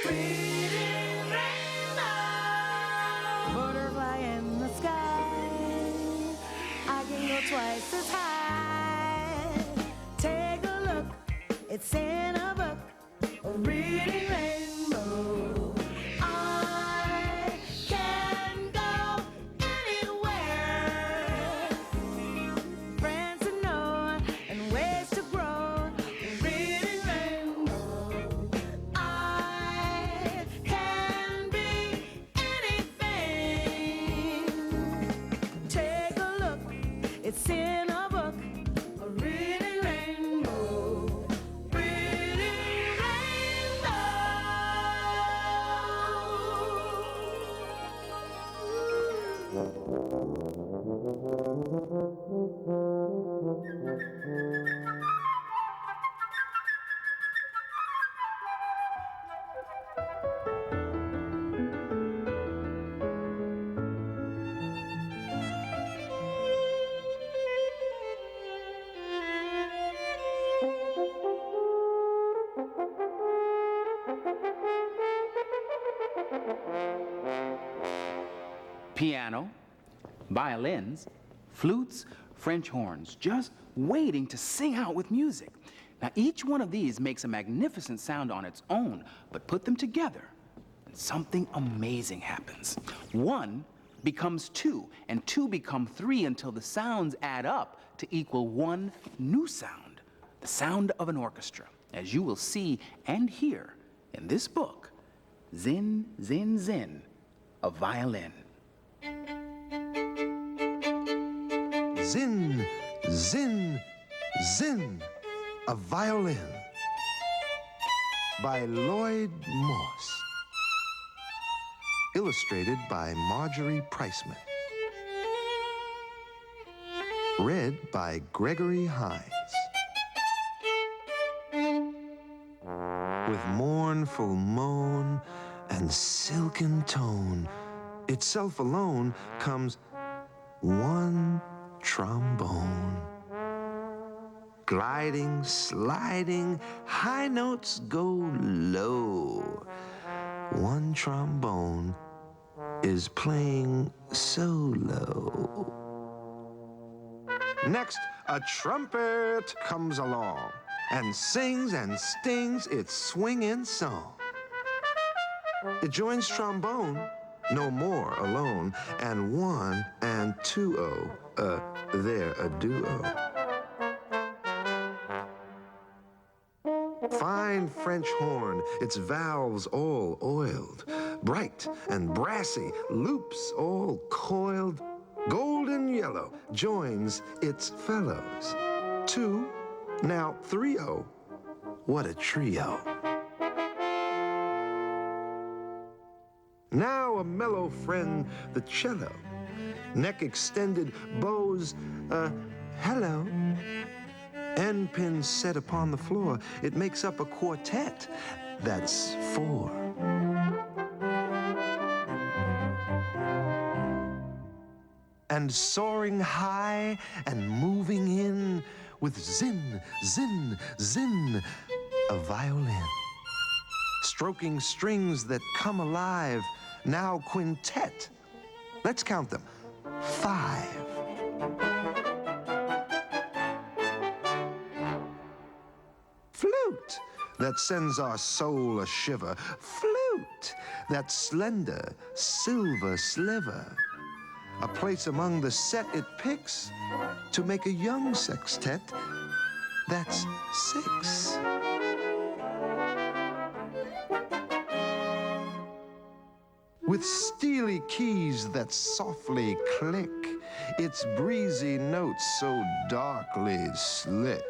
Reading rainbow. Butterfly in the sky. I can go twice as high. Take a look, it's in a book. A reading rainbow. I can go anywhere. Friends to know and ways to grow. A reading rainbow. I can be anything. Take a look, it's in a book. A reading rainbow. Reading Piano, violins, flutes, French horns, just waiting to sing out with music. Now, each one of these makes a magnificent sound on its own, but put them together, and something amazing happens. One becomes two, and two become three until the sounds add up to equal one new sound, the sound of an orchestra, as you will see and hear in this book, Zin, Zin, Zin, a violin. Zin, zin, zin, a violin by Lloyd Morse. Illustrated by Marjorie Priceman. Read by Gregory Hines. With mournful moan and silken tone, itself alone comes one trombone. Gliding, sliding, high notes go low. One trombone is playing solo. Next, a trumpet comes along and sings and stings its swinging song. It joins trombone, no more alone, and one and two-o, they're a duo. Fine French horn, its valves all oiled, bright and brassy, loops all coiled, golden yellow joins its fellows. Two, now three-o, what a trio. Now a mellow friend, the cello, neck extended, bows, hello. End pins set upon the floor, it makes up a quartet, that's four. And soaring high and moving in with zin, zin, zin, a violin. Stroking strings that come alive, now quintet. Let's count them. 5. Flute, that sends our soul a shiver. Flute, that slender silver sliver. A place among the set it picks to make a young sextet. That's 6. With steely keys that softly click, its breezy notes so darkly slick.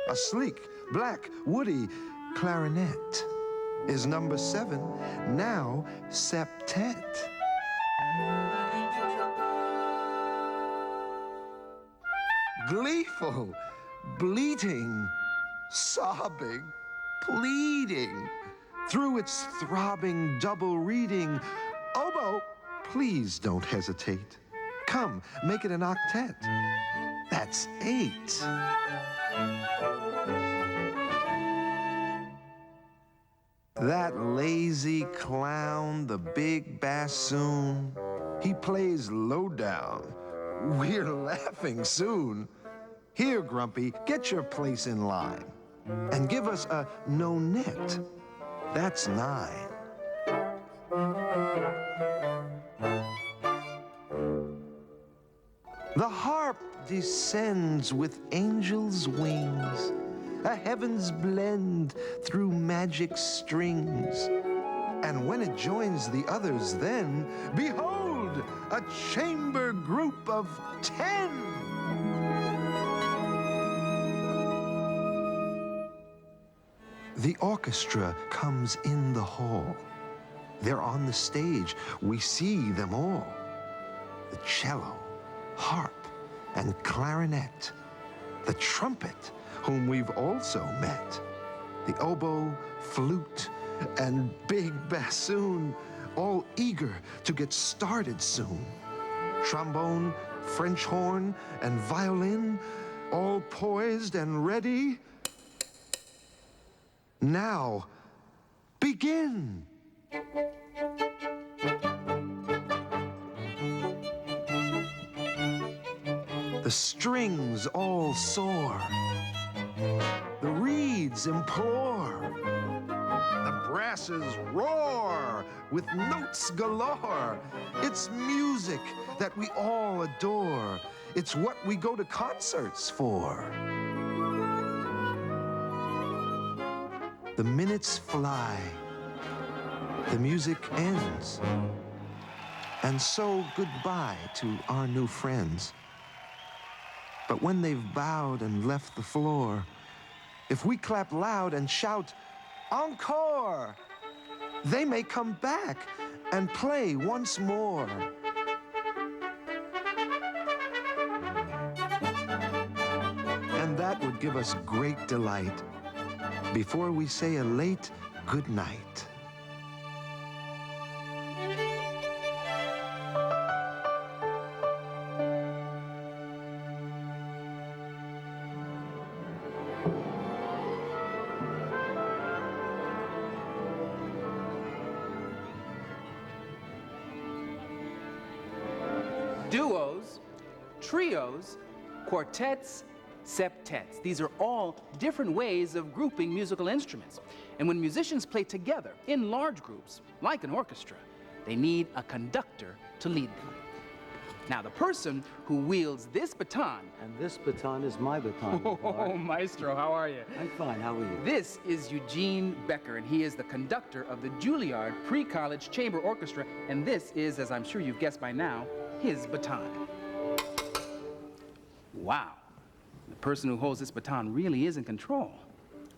A sleek, black, woody clarinet is number 7, now septet. Gleeful, bleating, sobbing, pleading, through its throbbing double reading. Oboe, please don't hesitate. Come, make it an octet. That's 8. That lazy clown, the big bassoon, he plays low down. We're laughing soon. Here, Grumpy, get your place in line. And give us a no-net. That's 9. The harp descends with angels' wings, a heaven's blend through magic strings. And when it joins the others then, behold, a chamber group of 10. The orchestra comes in the hall. They're on the stage. We see them all. The cello, harp, and clarinet. The trumpet, whom we've also met. The oboe, flute, and big bassoon, all eager to get started soon. Trombone, French horn, and violin, all poised and ready. Now, begin. The strings all soar. The reeds implore. The brasses roar with notes galore. It's music that we all adore. It's what we go to concerts for. The minutes fly. The music ends. And so goodbye to our new friends. But when they've bowed and left the floor, if we clap loud and shout, "Encore!" they may come back and play once more. And that would give us great delight before we say a late good night. Duos, trios, quartets, septets. These are all different ways of grouping musical instruments. And when musicians play together in large groups, like an orchestra, they need a conductor to lead them. Now, the person who wields this baton... And this baton is my baton. Oh, Maestro, how are you? I'm fine, how are you? This is Eugene Becker, and he is the conductor of the Juilliard Pre-College Chamber Orchestra, and this is, as I'm sure you've guessed by now, his baton. Wow. The person who holds this baton really is in control.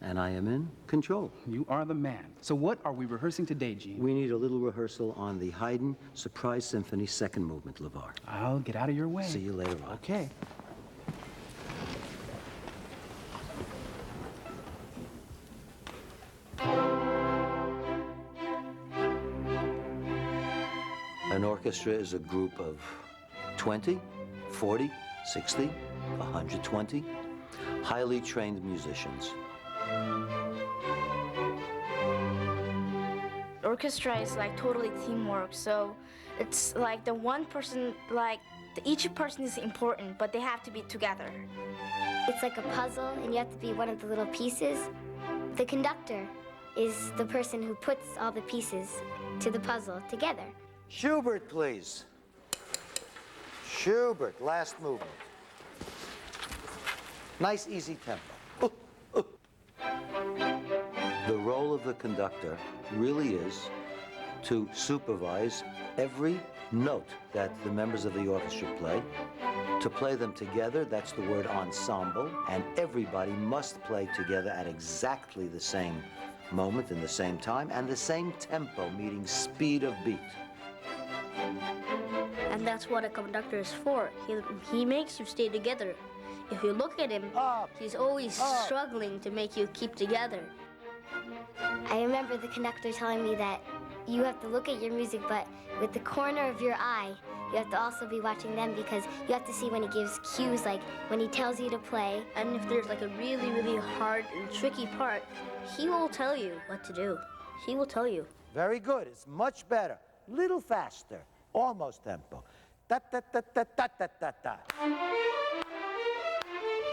And I am in control. You are the man. So what are we rehearsing today, Gene? We need a little rehearsal on the Haydn Surprise Symphony second movement, LeVar. I'll get out of your way. See you later on. Okay. An orchestra is a group of 20, 40, 60, 120 highly trained musicians. Orchestra is like totally teamwork, so it's like the one person, each person is important, but they have to be together. It's like a puzzle, and you have to be one of the little pieces. The conductor is the person who puts all the pieces to the puzzle together. Schubert, please. Schubert, last movement. Nice, easy tempo. The role of the conductor really is to supervise every note that the members of the orchestra play, to play them together, that's the word ensemble, and everybody must play together at exactly the same moment in the same time and the same tempo, meaning speed of beat. And that's what a conductor is for. He makes you stay together. If you look at him, he's always struggling to make you keep together. I remember the conductor telling me that you have to look at your music, but with the corner of your eye, you have to also be watching them, because you have to see when he gives cues, like when he tells you to play. And if there's like a really, really hard and tricky part, he will tell you what to do. he will tell you. Very good. It's much better. Little faster. Almost tempo. Da, da, da, da, da, da, da, da.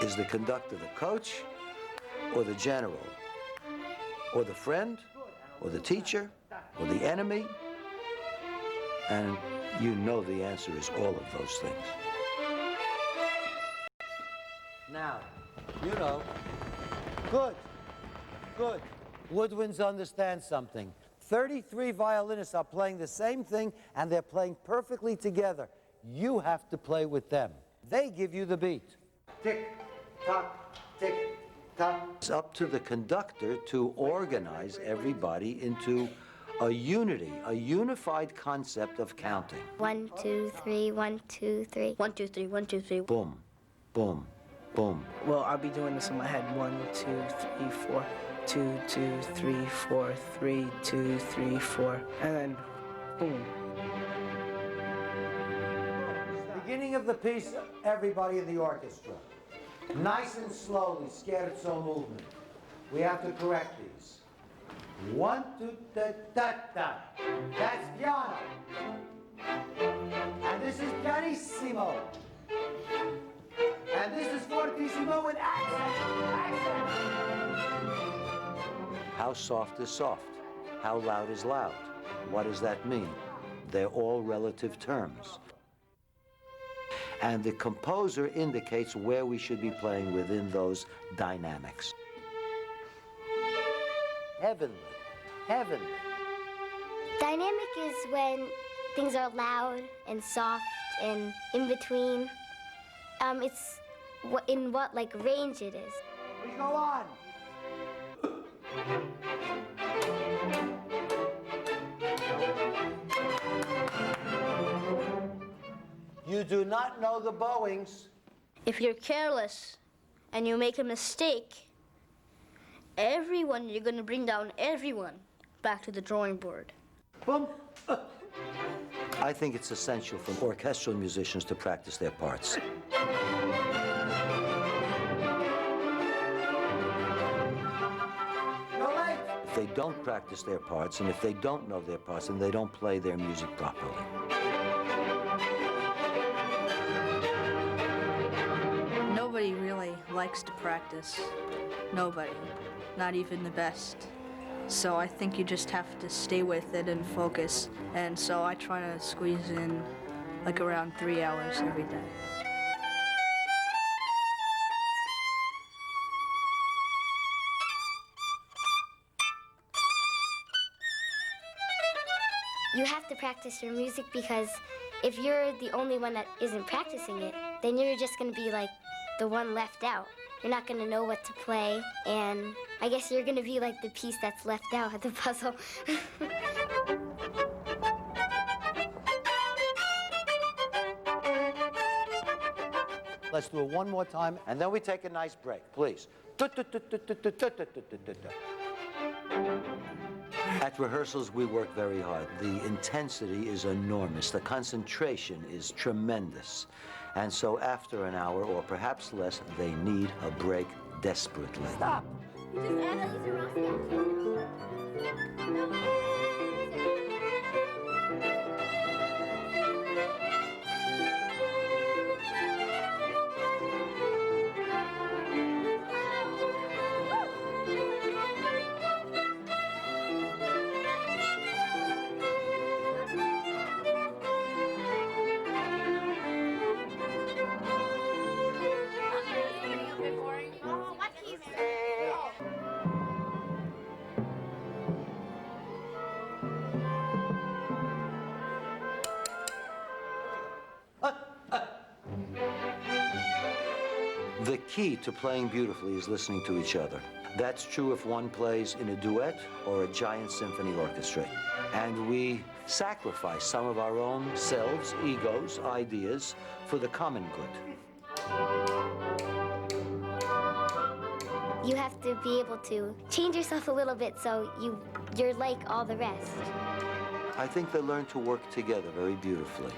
Is the conductor the coach, or the general, or the friend, or the teacher, or the enemy? And you know the answer is all of those things. Now, you know, good, good. Woodwinds understand something. 33 violinists are playing the same thing, and they're playing perfectly together. You have to play with them. They give you the beat. Tick, tock, tick, tock. It's up to the conductor to organize everybody into a unity, a unified concept of counting. 1, 2, 3, 1, 2, 3. 1, 2, 3, 1, 2, 3. Boom, boom, boom. Well, I'll be doing this in my head. 1, 2, 3, 4. 2, 2, 3, 4, 3, 2, 3, 4, and then boom. Beginning of the piece, everybody in the orchestra. Nice and slowly, scherzo movement. We have to correct these. 1, 2, da, da, da. That's piano. And this is pianissimo. And this is fortissimo with accent. How soft is soft? How loud is loud? What does that mean? They're all relative terms. And the composer indicates where we should be playing within those dynamics. Heavenly, heavenly. Dynamic is when things are loud and soft and in between. It's in what like range it is. We go on. You do not know the bowings. If you're careless and you make a mistake, you're going to bring down everyone back to the drawing board. Boom. I think it's essential for orchestral musicians to practice their parts. If they don't practice their parts, and if they don't know their parts, then they don't play their music properly. Nobody really likes to practice. Nobody. Not even the best. So I think you just have to stay with it and focus. And so I try to squeeze in like around 3 hours every day. You have to practice your music because if you're the only one that isn't practicing it, then you're just going to be like the one left out. You're not going to know what to play, and I guess you're going to be like the piece that's left out of the puzzle. Let's do it one more time, and then we take a nice break, please. At rehearsals, we work very hard. The intensity is enormous. The concentration is tremendous. And so after an hour, or perhaps less, they need a break desperately. Stop! The key to playing beautifully is listening to each other. That's true if one plays in a duet or a giant symphony orchestra. And we sacrifice some of our own selves, egos, ideas for the common good. You have to be able to change yourself a little bit so you're like all the rest. I think they learn to work together very beautifully.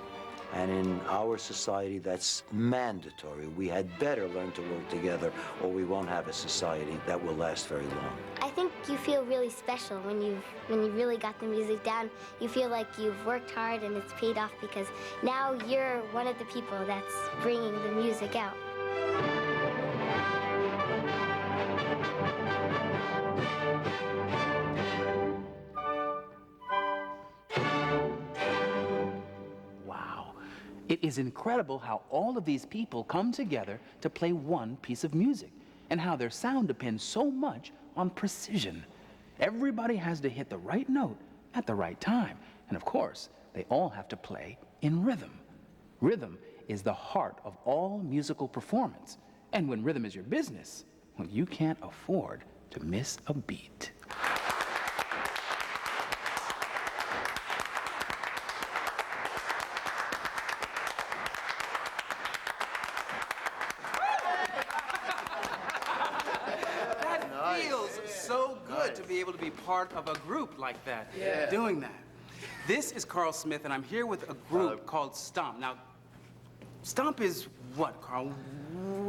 And in our society, that's mandatory. We had better learn to work together, or we won't have a society that will last very long. I think you feel really special when you really got the music down. You feel like you've worked hard and it's paid off because now you're one of the people that's bringing the music out. Wow. It is incredible how all of these people come together to play one piece of music, and how their sound depends so much on precision. Everybody has to hit the right note at the right time. And of course, they all have to play in rhythm. Rhythm is the heart of all musical performance. And when rhythm is your business, well, you can't afford to miss a beat. Feels so good to be able to be part of a group like that, doing that. This is Carl Smith, and I'm here with a group called Stomp. Now, Stomp is what, Carl?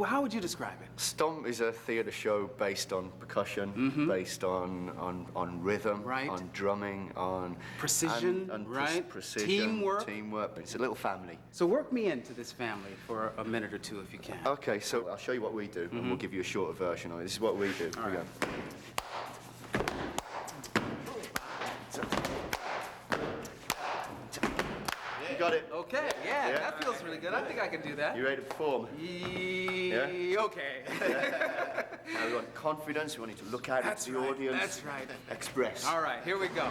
How would you describe it? Stomp is a theatre show based on percussion, based on rhythm, Right. on drumming, on Precision, and right? precision, Teamwork. It's a little family. So work me into this family for a minute or two, if you can. Okay, so I'll show you what we do, and we'll give you a shorter version of it. This is what we do. All Here we right. go. You got it. Okay, yeah, Yeah. that feels really good. I think I can do that. You ready to perform? Okay. Now we want confidence. We want you to look out That's into the right, audience. that's right. Express. All right, here we go.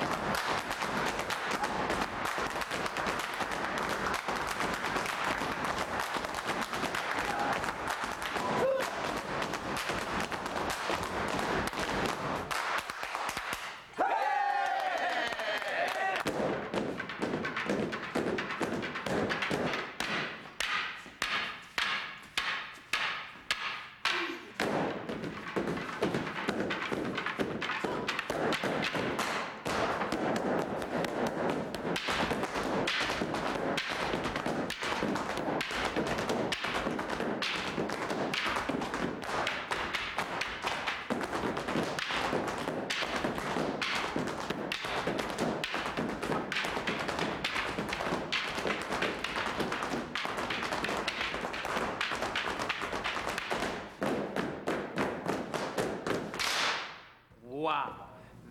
Wow,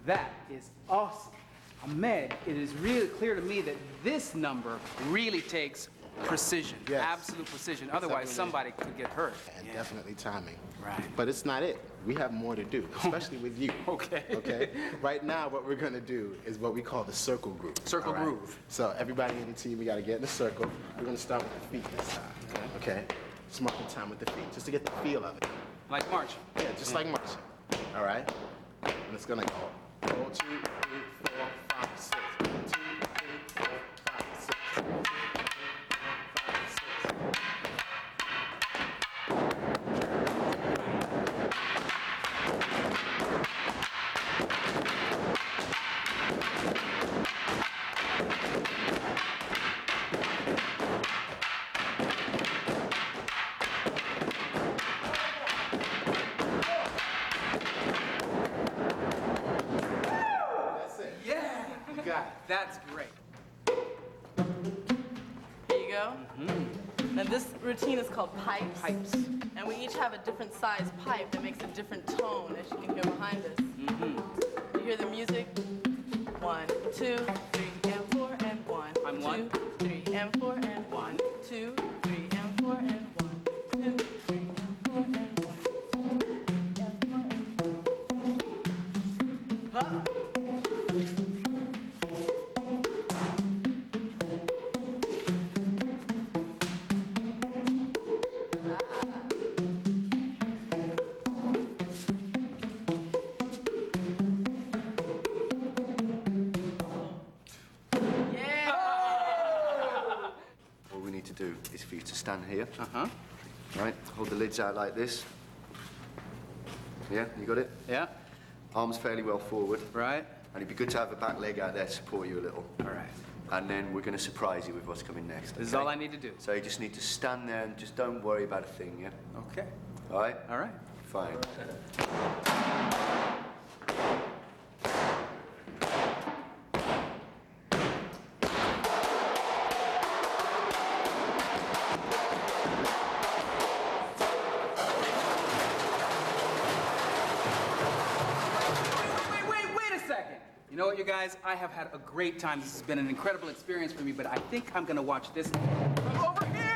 that is awesome. Ahmed, it is really clear to me that this number really takes precision, Yes. absolute precision. Otherwise, somebody could get hurt. And definitely timing. Right. But it's not it. We have more to do, especially with you. Okay. Okay? Right now, what we're going to do is what we call the circle groove. Circle all right? groove. So everybody in the team, we got to get in a circle. We're going to start with the feet this time. Okay? Just marking time with the feet, just to get the feel of it. Like marching. Yeah, just like marching. All right? And it's going to go 1, 2, 3, 4, 5, 6. 1, 2, 3, 4, 5, 6. 1, 2, 3, 4, 5, 6. Yeah, you got it. That's great. Here you go. Now this routine is called pipes. Pipes. And we each have a different size pipe that makes a different tone, as you can hear behind us. You hear the music? 1, 2, 3, and 4, and 1. I'm 1. 2, 3, and 4, and 1. 2, 3, and 4, and 1. 2, 3, and 4, and 1. Huh? All we need to do is for you to stand here. Uh-huh. Right? Hold the lids out like this. Yeah, you got it? Yeah, Arms fairly well forward. right. And it'd be good to have a back leg out there to support you a little. All right. And then we're going to surprise you with what's coming next. This is okay? all I need to do. So you just need to stand there and just don't worry about a thing, yeah? Okay. All right? All right. Fine. You know what, you guys? I have had a great time. This has been an incredible experience for me, but I think I'm gonna watch this from over here!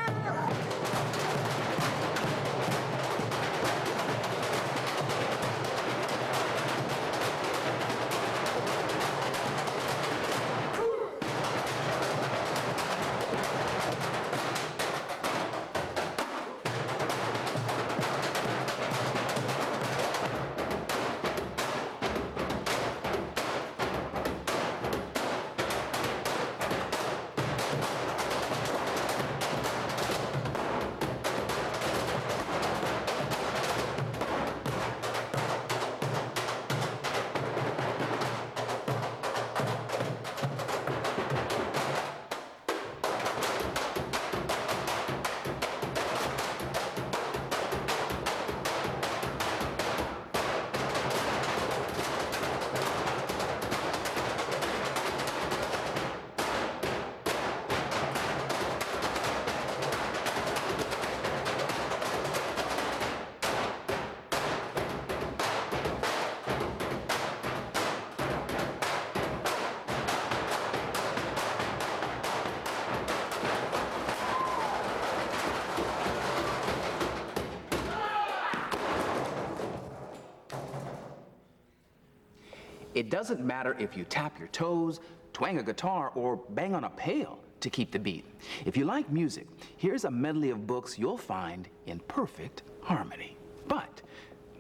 It doesn't matter if you tap your toes, twang a guitar, or bang on a pail to keep the beat. If you like music, here's a medley of books you'll find in perfect harmony. But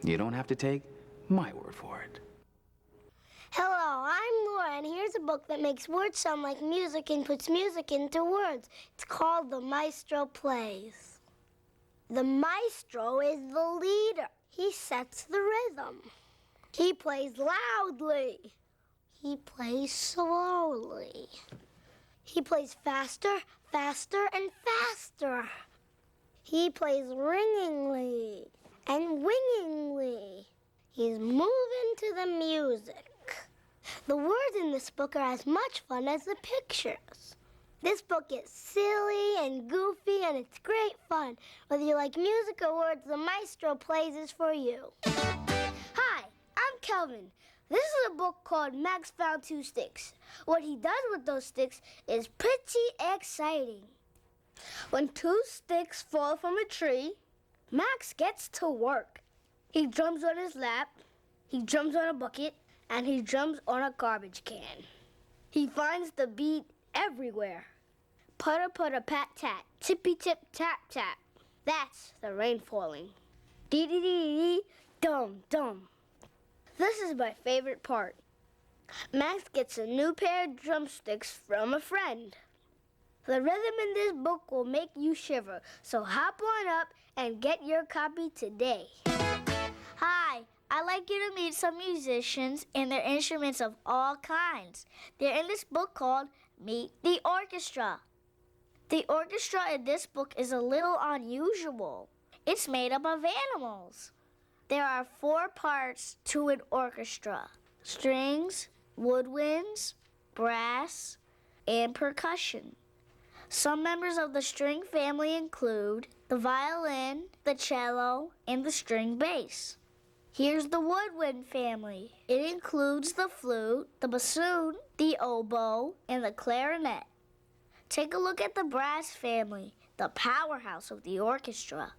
you don't have to take my word for it. Hello, I'm Laura, and here's a book that makes words sound like music and puts music into words. It's called The Maestro Plays. The maestro is the leader. He sets the rhythm. He plays loudly. He plays slowly. He plays faster, faster, and faster. He plays ringingly and wingingly. He's moving to the music. The words in this book are as much fun as the pictures. This book is silly and goofy, and it's great fun. Whether you like music or words, The Maestro Plays is for you. Hi, I'm Kelvin. This is a book called Max Found Two Sticks. What he does with those sticks is pretty exciting. When two sticks fall from a tree, Max gets to work. He drums on his lap, he drums on a bucket, and he drums on a garbage can. He finds the beat everywhere. Putter, putter, pat, tat, tippy, tip, tap, tap. That's the rain falling. Dee, dee, dee, dee, dum, dum. This is my favorite part. Max gets a new pair of drumsticks from a friend. The rhythm in this book will make you shiver, so hop on up and get your copy today. Hi, I'd like you to meet some musicians and their instruments of all kinds. They're in this book called Meet the Orchestra. The orchestra in this book is a little unusual. It's made up of animals. There are 4 parts to an orchestra: strings, woodwinds, brass, and percussion. Some members of the string family include the violin, the cello, and the string bass. Here's the woodwind family. It includes the flute, the bassoon, the oboe, and the clarinet. Take a look at the brass family, the powerhouse of the orchestra.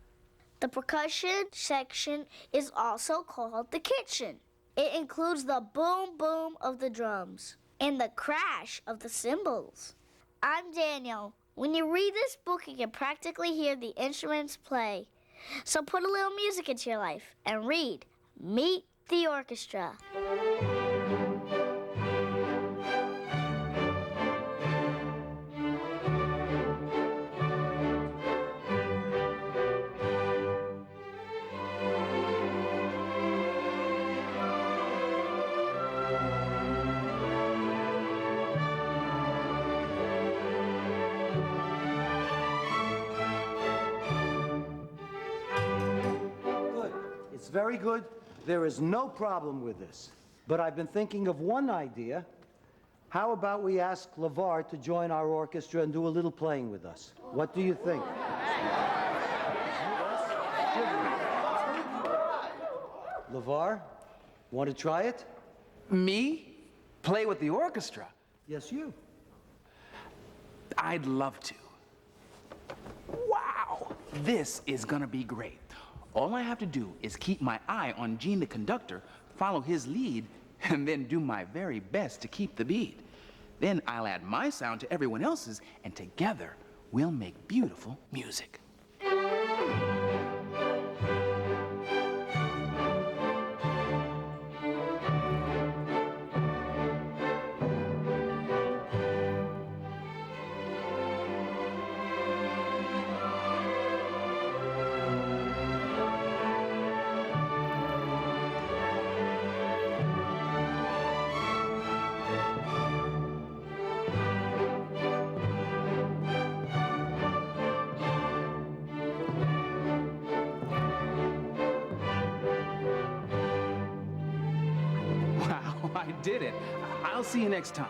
The percussion section is also called the kitchen. It includes the boom boom of the drums and the crash of the cymbals. I'm Daniel. When you read this book, you can practically hear the instruments play. So put a little music into your life and read Meet the Orchestra. Good. It's very good. There is no problem with this. But I've been thinking of one idea. How about we ask LeVar to join our orchestra and do a little playing with us? What do you think? LeVar, want to try it? Me? Play with the orchestra? Yes, you. I'd love to. Wow, this is gonna be great. All I have to do is keep my eye on Gene the conductor, follow his lead, and then do my very best to keep the beat. Then I'll add my sound to everyone else's, and together we'll make beautiful music. Wow, I did it. I'll see you next time.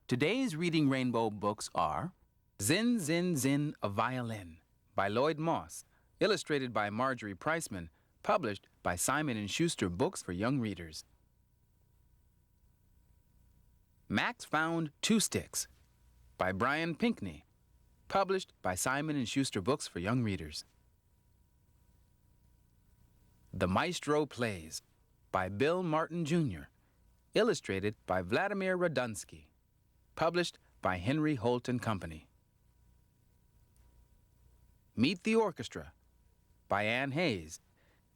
Today's Reading Rainbow books are Zin, Zin, Zin, a Violin by Lloyd Moss, illustrated by Marjorie Priceman, published by Simon & Schuster Books for Young Readers. Max Found Two Sticks by Brian Pinkney, published by Simon & Schuster Books for Young Readers. The Maestro Plays by Bill Martin, Jr., illustrated by Vladimir Radunsky, published by Henry Holt & Company. Meet the Orchestra by Ann Hayes,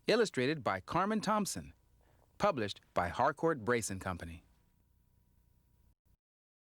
illustrated by Carmen Thompson, published by Harcourt Brace & Company.